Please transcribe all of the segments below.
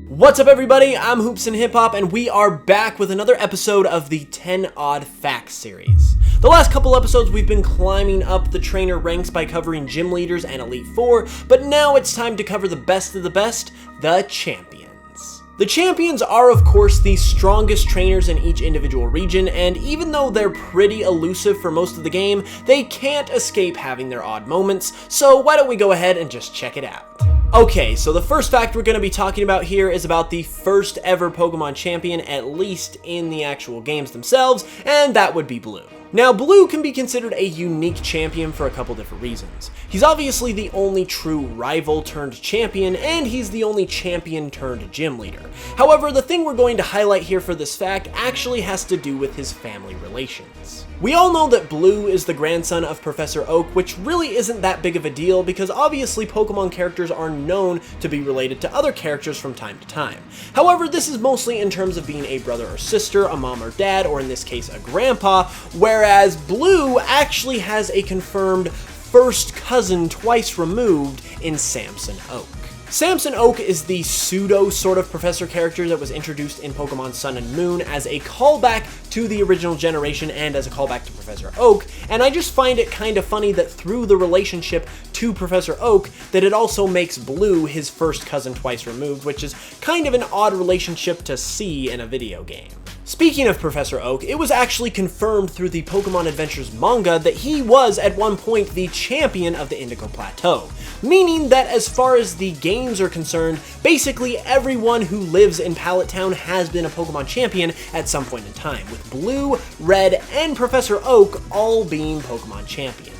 What's up everybody, I'm HoopsandHipHop and we are back with another episode of the 10 Odd Facts series. The last couple episodes we've been climbing up the trainer ranks by covering gym leaders and Elite Four, but now it's time to cover the best of the best, the champions. The champions are of course the strongest trainers in each individual region, and even though they're pretty elusive for most of the game, they can't escape having their odd moments, so why don't we go ahead and just check it out. Okay, so the first fact we're going to be talking about here is about the first ever Pokemon champion, at least in the actual games themselves, and that would be Blue. Now, Blue can be considered a unique champion for a couple different reasons. He's obviously the only true rival turned champion, and he's the only champion turned gym leader. However, the thing we're going to highlight here for this fact actually has to do with his family relations. We all know that Blue is the grandson of Professor Oak, which really isn't that big of a deal because obviously Pokemon characters are known to be related to other characters from time to time. However, this is mostly in terms of being a brother or sister, a mom or dad, or in this case a grandpa, whereas Blue actually has a confirmed first cousin twice removed in Samson Oak. Samson Oak is the pseudo sort of professor character that was introduced in Pokemon Sun and Moon as a callback to the original generation and as a callback to Professor Oak, and I just find it kind of funny that through the relationship to Professor Oak that it also makes Blue his first cousin twice removed, which is kind of an odd relationship to see in a video game. Speaking of Professor Oak, it was actually confirmed through the Pokemon Adventures manga that he was at one point the champion of the Indigo Plateau, meaning that as far as the games are concerned, basically everyone who lives in Pallet Town has been a Pokemon champion at some point in time, with Blue, Red, and Professor Oak all being Pokemon champions.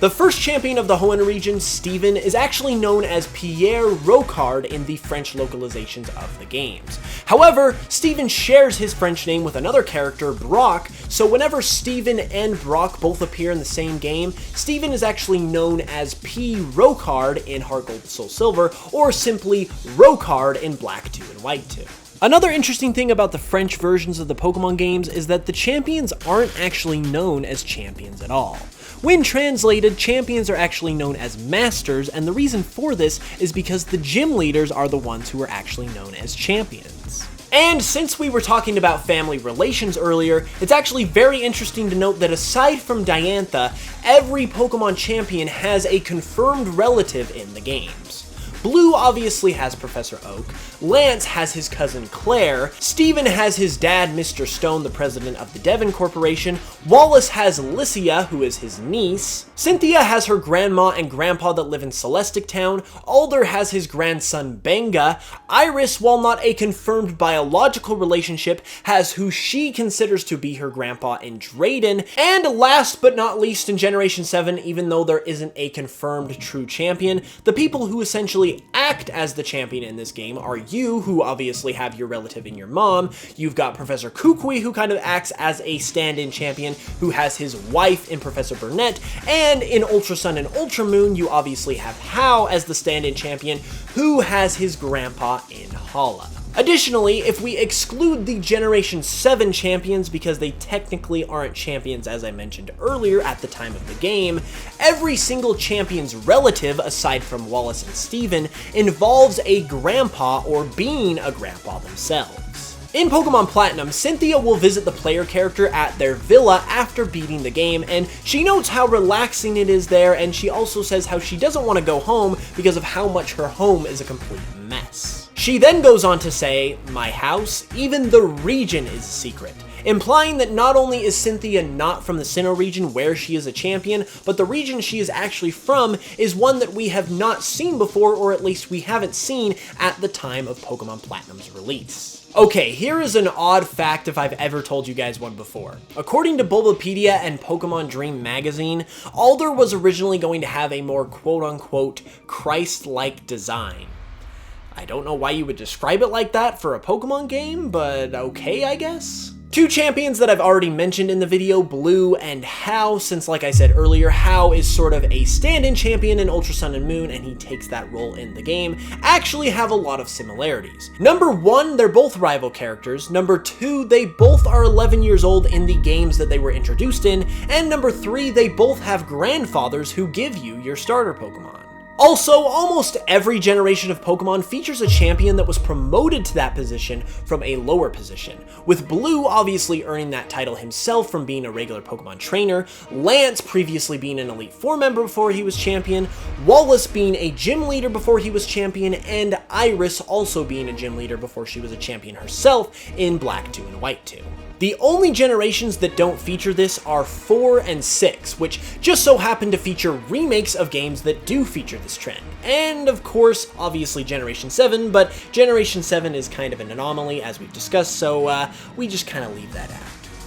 The first champion of the Hoenn region, Steven, is actually known as Pierre Rocard in the French localizations of the games. However, Steven shares his French name with another character, Brock, so whenever Steven and Brock both appear in the same game, Steven is actually known as P. Rocard in Heart Gold Soul Silver, or simply Rocard in Black 2 and White 2. Another interesting thing about the French versions of the Pokemon games is that the champions aren't actually known as champions at all. When translated, champions are actually known as masters, and the reason for this is because the gym leaders are the ones who are actually known as champions. And since we were talking about family relations earlier, it's actually very interesting to note that aside from Diantha, every Pokemon champion has a confirmed relative in the games. Blue obviously has Professor Oak, Lance has his cousin Claire, Steven has his dad Mr. Stone, the president of the Devon Corporation, Wallace has Lycia, who is his niece, Cynthia has her grandma and grandpa that live in Celestic Town, Alder has his grandson Benga, Iris, while not a confirmed biological relationship, has who she considers to be her grandpa in Drayden, and last but not least in Generation 7, even though there isn't a confirmed true champion, the people who essentially act as the champion in this game are you, who obviously have your relative in your mom. You've got Professor Kukui, who kind of acts as a stand-in champion, who has his wife in Professor Burnett, and in Ultra Sun and Ultra Moon, you obviously have Hao as the stand-in champion, who has his grandpa in Hala. Additionally, if we exclude the Generation 7 champions because they technically aren't champions as I mentioned earlier at the time of the game, every single champion's relative, aside from Wallace and Steven, involves a grandpa or being a grandpa themselves. In Pokemon Platinum, Cynthia will visit the player character at their villa after beating the game, and she notes how relaxing it is there, and she also says how she doesn't want to go home because of how much her home is a complete mess. She then goes on to say, "My house, even the region is secret," implying that not only is Cynthia not from the Sinnoh region where she is a champion, but the region she is actually from is one that we have not seen before, or at least we haven't seen at the time of Pokemon Platinum's release. Okay, here is an odd fact if I've ever told you guys one before. According to Bulbapedia and Pokemon Dream magazine, Alder was originally going to have a more quote-unquote Christ-like design. I don't know why you would describe it like that for a Pokemon game, but okay, I guess? Two champions that I've already mentioned in the video, Blue and Hao, since like I said earlier, Hao is sort of a stand-in champion in Ultra Sun and Moon, and he takes that role in the game, actually have a lot of similarities. Number one, they're both rival characters. Number two, they both are 11 years old in the games that they were introduced in. And number three, they both have grandfathers who give you your starter Pokemon. Also, almost every generation of Pokemon features a champion that was promoted to that position from a lower position, with Blue obviously earning that title himself from being a regular Pokemon trainer, Lance previously being an Elite Four member before he was champion, Wallace being a gym leader before he was champion, and Iris also being a gym leader before she was a champion herself in Black 2 and White 2. The only generations that don't feature this are 4 and 6, which just so happen to feature remakes of games that do feature this trend. And of course, obviously Generation 7, but Generation 7 is kind of an anomaly as we've discussed, so we just kind of leave that out.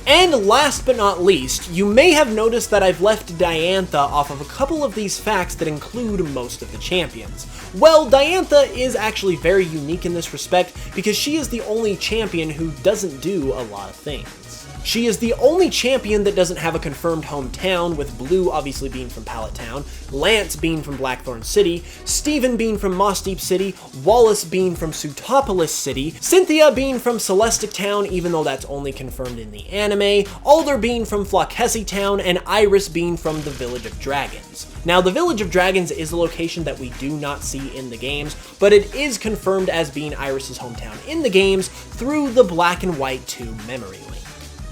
And last but not least, you may have noticed that I've left Diantha off of a couple of these facts that include most of the champions. Well, Diantha is actually very unique in this respect because she is the only champion who doesn't do a lot of things. She is the only champion that doesn't have a confirmed hometown, with Blue obviously being from Pallet Town, Lance being from Blackthorn City, Steven being from Mossdeep City, Wallace being from Sootopolis City, Cynthia being from Celestic Town, even though that's only confirmed in the anime, Alder being from Flockhessie Town, and Iris being from the Village of Dragons. Now, the Village of Dragons is a location that we do not see in the games, but it is confirmed as being Iris's hometown in the games through the Black and White 2 memory link.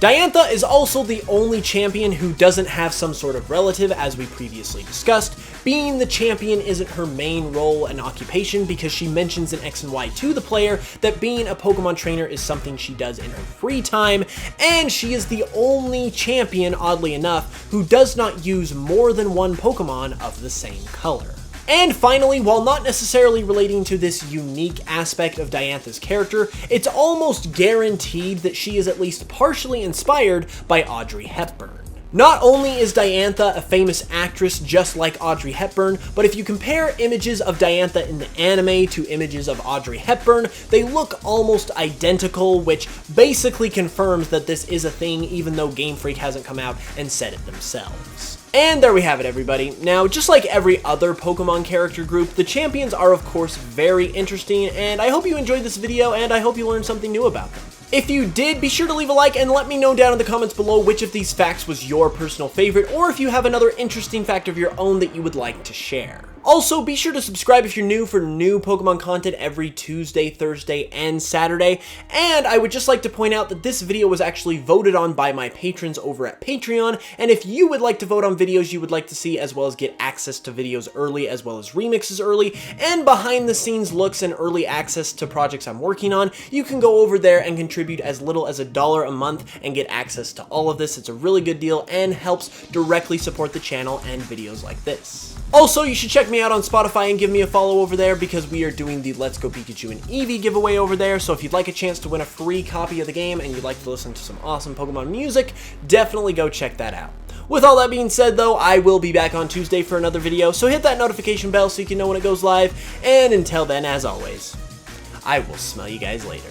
Diantha is also the only champion who doesn't have some sort of relative, as we previously discussed. Being the champion isn't her main role and occupation because she mentions in X and Y to the player that being a Pokemon trainer is something she does in her free time, and she is the only champion, oddly enough, who does not use more than one Pokemon of the same color. And finally, while not necessarily relating to this unique aspect of Diantha's character, it's almost guaranteed that she is at least partially inspired by Audrey Hepburn. Not only is Diantha a famous actress just like Audrey Hepburn, but if you compare images of Diantha in the anime to images of Audrey Hepburn, they look almost identical, which basically confirms that this is a thing even though Game Freak hasn't come out and said it themselves. And there we have it, everybody. Now, just like every other Pokemon character group, the champions are of course very interesting, and I hope you enjoyed this video, and I hope you learned something new about them. If you did, be sure to leave a like and let me know down in the comments below which of these facts was your personal favorite, or if you have another interesting fact of your own that you would like to share. Also, be sure to subscribe if you're new for new Pokemon content every Tuesday, Thursday, and Saturday. And I would just like to point out that this video was actually voted on by my patrons over at Patreon, and if you would like to vote on videos you would like to see, as well as get access to videos early, as well as remixes early, and behind the scenes looks and early access to projects I'm working on, you can go over there and contribute as little as $1 a month and get access to all of this. It's a really good deal and helps directly support the channel and videos like this. Also, you should check me out on Spotify and give me a follow over there because we are doing the Let's Go Pikachu and Eevee giveaway over there, so if you'd like a chance to win a free copy of the game and you'd like to listen to some awesome Pokemon music, definitely go check that out. With all that being said though, I will be back on Tuesday for another video, so hit that notification bell so you can know when it goes live, and until then, as always, I will smell you guys later.